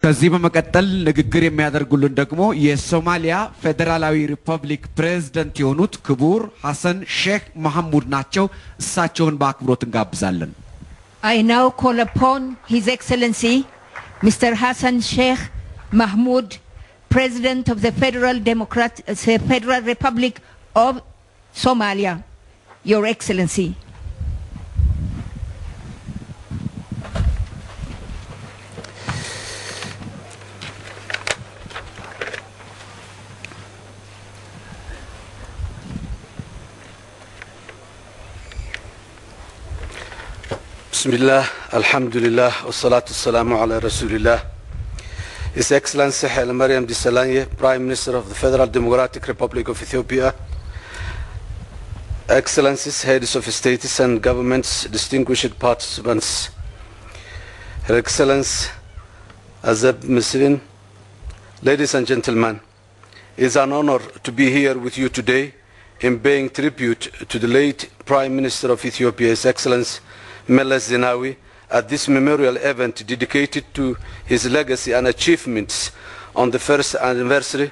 ከዚህ በመቀጠል ንግግር የሚያደርጉልን ደግሞ የሶማሊያ ፌደራላዊ ሪፐብሊክ ፕሬዝዳንት የሆኑት ክቡር ሐሰን ሼክ መሐሙድ ናቸው። እሳቸውን በአክብሮት እንጋብዛለን። I now call upon His Excellency Mr. Hassan Sheikh Mahmoud, President of the Federal Republic of Somalia. Your Excellency. Bismillah, alhamdulillah, wassalatu wassalamu ala rasulillah. His Excellency Haile Mariam Desalegn, Prime Minister of the Federal Democratic Republic of Ethiopia, Excellencies, Heads of States and Governments, distinguished participants, Her Excellency Azab Misrin, ladies and gentlemen, it is an honor to be here with you today in paying tribute to the late Prime Minister of Ethiopia, His Excellency Meles Zenawi, at this memorial event dedicated to his legacy and achievements on the first anniversary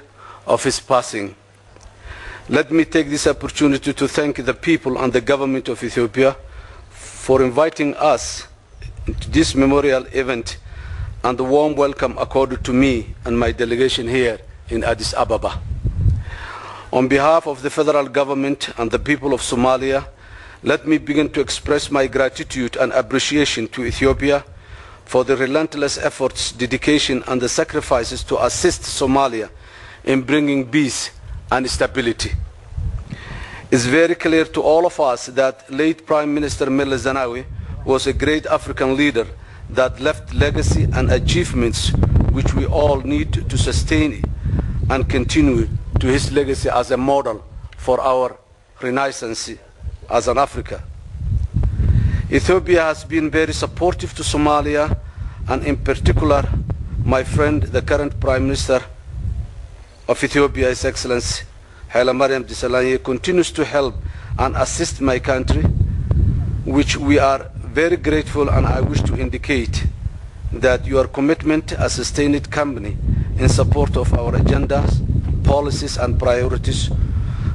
of his passing. Let me take this opportunity to thank the people and the government of Ethiopia for inviting us to this memorial event and the warm welcome accorded to me and my delegation here in Addis Ababa. On behalf of the federal government and the people of Somalia, let me begin to express my gratitude and appreciation to Ethiopia for the relentless efforts, dedication and the sacrifices to assist Somalia in bringing peace and stability. It is very clear to all of us that late Prime Minister Meles Zenawi was a great African leader that left legacy and achievements which we all need to sustain and continue to his legacy as a model for our renaissance as an Africa. Ethiopia has been very supportive to Somalia, and in particular, my friend, the current Prime Minister of Ethiopia, His Excellency Haile Mariam Desalegn, continues to help and assist my country, which we are very grateful, and I wish to indicate that your commitment as a sustained company in support of our agendas, policies and priorities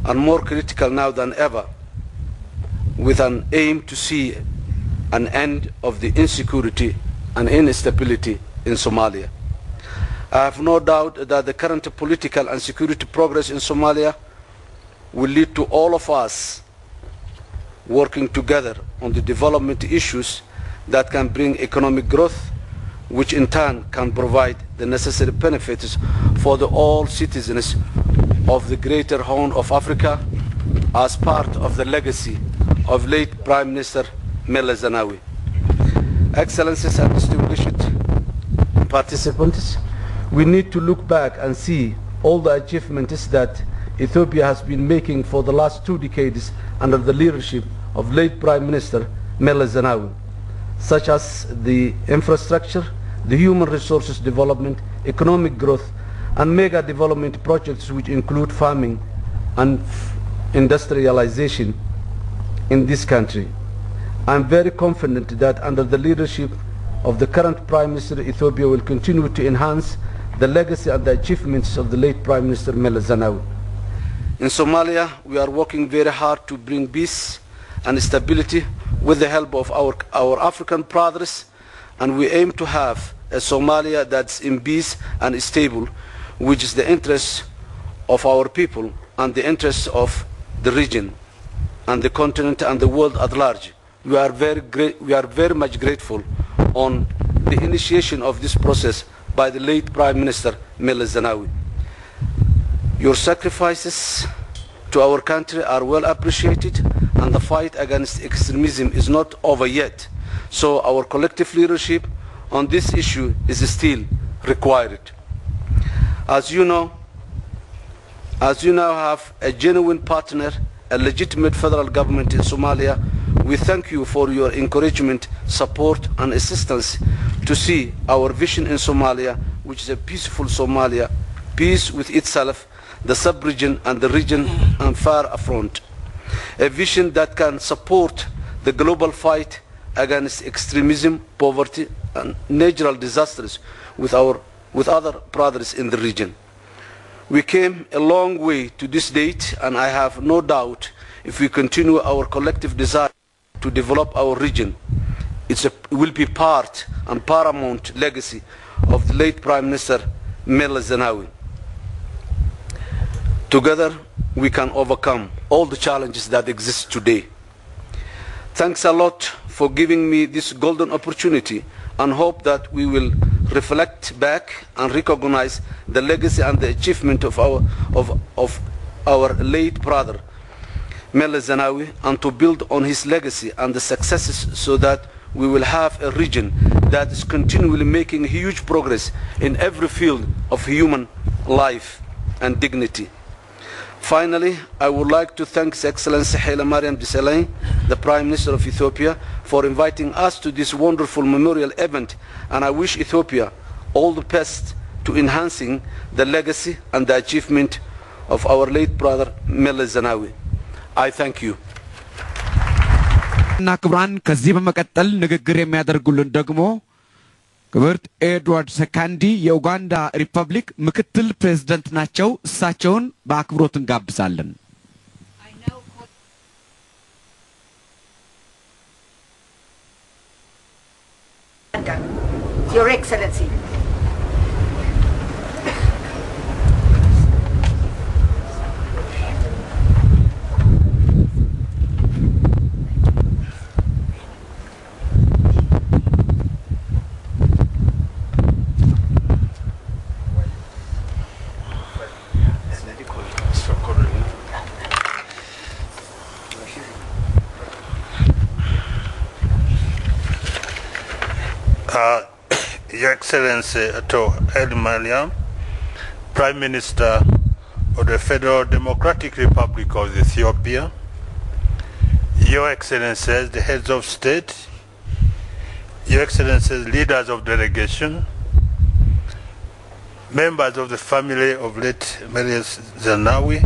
are more critical now than ever, with an aim to see an end of the insecurity and instability in Somalia. I have no doubt that the current political and security progress in Somalia will lead to all of us working together on the development issues that can bring economic growth, which in turn can provide the necessary benefits for all citizens of the greater Horn of Africa as part of the legacy of late Prime Minister Meles Zenawi. Excellencies and distinguished participants, we need to look back and see all the achievements that Ethiopia has been making for the last 2 decades under the leadership of late Prime Minister Meles Zenawi, such as the infrastructure, the human resources development, economic growth, and mega development projects which include farming and industrialization in this country. I am very confident that under the leadership of the current Prime Minister, Ethiopia will continue to enhance the legacy and the achievements of the late Prime Minister Meles Zenawi. In Somalia, we are working very hard to bring peace and stability with the help of our African brothers, and we aim to have a Somalia that's in peace and stable, which is the interest of our people and the interest of the region and the continent and the world at large. We are very much grateful on the initiation of this process by the late Prime Minister Meles Zenawi. Your sacrifices to our country are well appreciated, and the fight against extremism is not over yet. So our collective leadership on this issue is still required. As you now have a genuine partner, a legitimate federal government in Somalia, we thank you for your encouragement, support and assistance to see our vision in Somalia, which is a peaceful Somalia, peace with itself, the sub-region and the region and far afront. A vision that can support the global fight against extremism, poverty and natural disasters with our with other brothers in the region. We came a long way to this date, and I have no doubt if we continue our collective desire to develop our region, it will be part and paramount legacy of the late Prime Minister Meles Zenawi. Together, we can overcome all the challenges that exist today. Thanks a lot for giving me this golden opportunity, and hope that we will reflect back and recognize the legacy and the achievement of our late brother Meles Zenawi, and to build on his legacy and the successes so that we will have a region that is continually making huge progress in every field of human life and dignity. Finally, I would like to thank His Excellency Haile Mariam Desalegn, the Prime Minister of Ethiopia, for inviting us to this wonderful memorial event, and I wish Ethiopia all the best to enhancing the legacy and the achievement of our late brother Meles Zenawi. I thank you. እና ክብራን ከዚህ በመቀጠል ንግግር የሚያደርጉልን ደግሞ ክብርት ኤድዋርድ ሰካንዲ የኡጋንዳ ሪፐብሊክ ምክትል ፕሬዝዳንት ናቸው። እሳቸውን በአክብሮት እንጋብዛለን። Your Excellency. Your Excellency Haile Mariam, Prime Minister of the Federal Democratic Republic of Ethiopia, Your Excellencies, the heads of state, Your Excellencies, leaders of delegation, members of the family of late Meles Zenawi,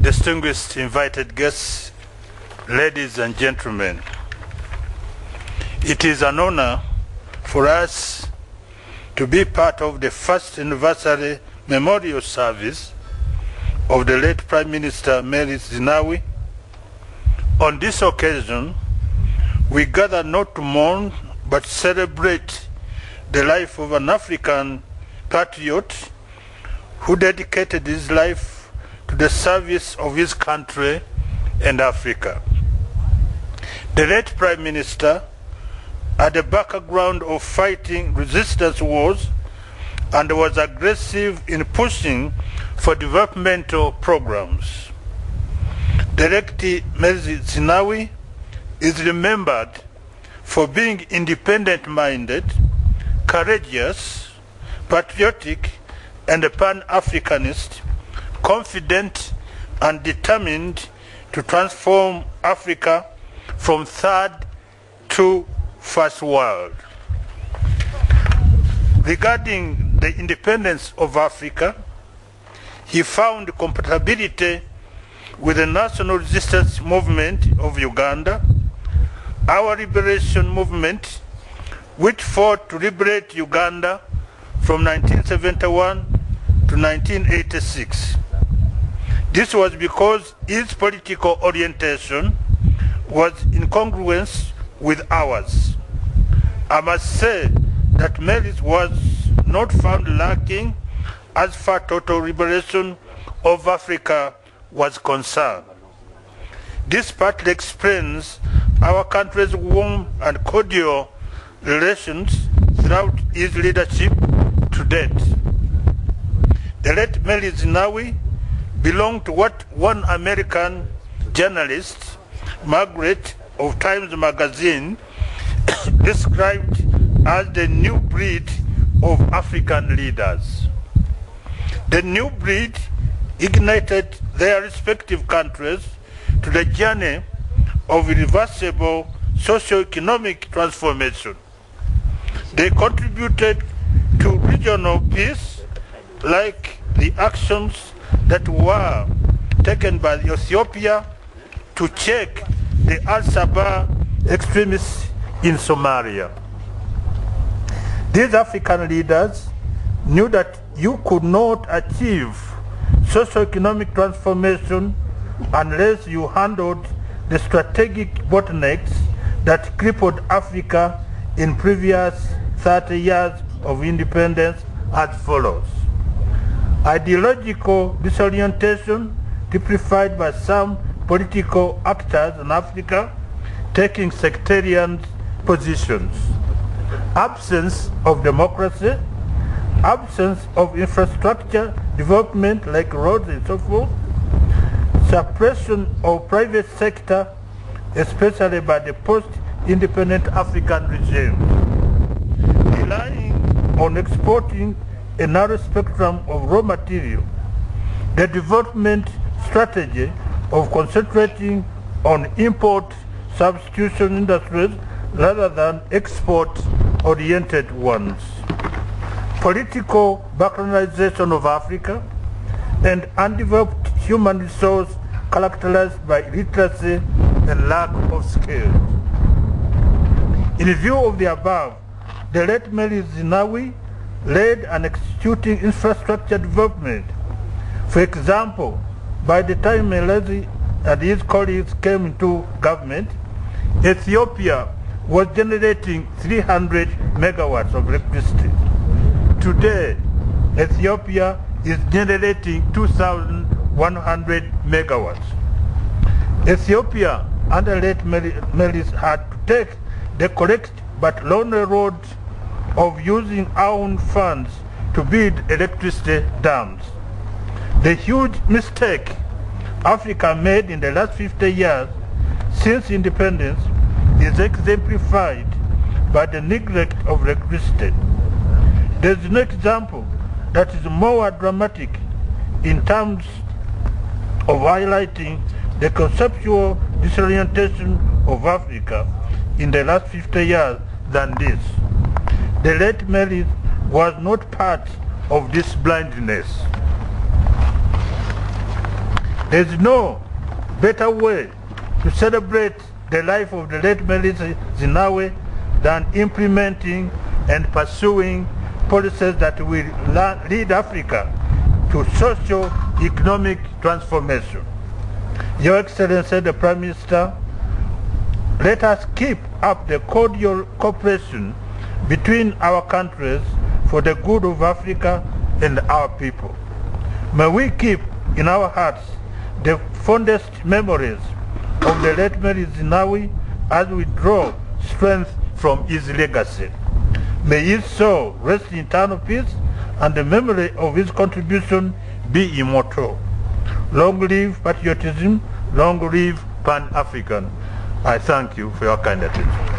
distinguished invited guests, ladies and gentlemen. It is an honor for us to be part of the first anniversary memorial service of the late Prime Minister Meles Zenawi. On this occasion, we gather not to mourn but celebrate the life of an African patriot who dedicated his life to the service of his country and Africa. The late Prime Minister had a background of fighting resistance wars and was aggressive in pushing for developmental programs. Director Meles Zenawi is remembered for being independent-minded, courageous, patriotic, and a pan-Africanist, confident and determined to transform Africa from third to first world. Regarding the independence of Africa, he found compatibility with the national resistance movement of Uganda, our liberation movement, which fought to liberate Uganda from 1971 to 1986. This was because his political orientation was in congruence with ours. I must say that Meles was not found lacking as far total liberation of Africa was concerned. This partly explains our country's warm and cordial relations throughout his leadership to date. The late Meles Zenawi belonged to what one American journalist, Margaret of Times Magazine, described as the new breed of African leaders. The new breed ignited their respective countries to the journey of irreversible socio-economic transformation. They contributed to regional peace, like the actions that were taken by Ethiopia to check the Al-Shabaab extremists in Somalia. These African leaders knew that you could not achieve socio-economic transformation unless you handled the strategic bottlenecks that crippled Africa in previous 30 years of independence as follows. Ideological disorientation typified by some political actors in Africa taking sectarian positions. Absence of democracy, absence of infrastructure development like roads and so forth, suppression of private sector, especially by the post-independent African regime, relying on exporting a narrow spectrum of raw material, the development strategy of concentrating on import substitution industries rather than export-oriented ones, political balkanization of Africa, and undeveloped human resource characterized by illiteracy and lack of skills. In view of the above, the late Meles Zenawi led and executing infrastructure development. For example, by the time Meles and his colleagues came into government, Ethiopia was generating 300 megawatts of electricity. Today, Ethiopia is generating 2,100 megawatts. Ethiopia, under late Meles, had to take the correct but lonely road of using our own funds to build electricity dams. The huge mistake Africa made in the last 50 years since independence is exemplified by the neglect of electricity. There is no example that is more dramatic in terms of highlighting the conceptual disorientation of Africa in the last 50 years than this. The late Meles was not part of this blindness. There is no better way to celebrate the life of the late Meles Zenawi than implementing and pursuing policies that will lead Africa to socio-economic transformation. Your Excellency the Prime Minister, let us keep up the cordial cooperation between our countries for the good of Africa and our people. May we keep in our hearts the fondest memories of the late Meles Zenawi as we draw strength from his legacy. May his soul rest in eternal peace and the memory of his contribution be immortal. Long live patriotism, long live Pan-African. I thank you for your kind attention.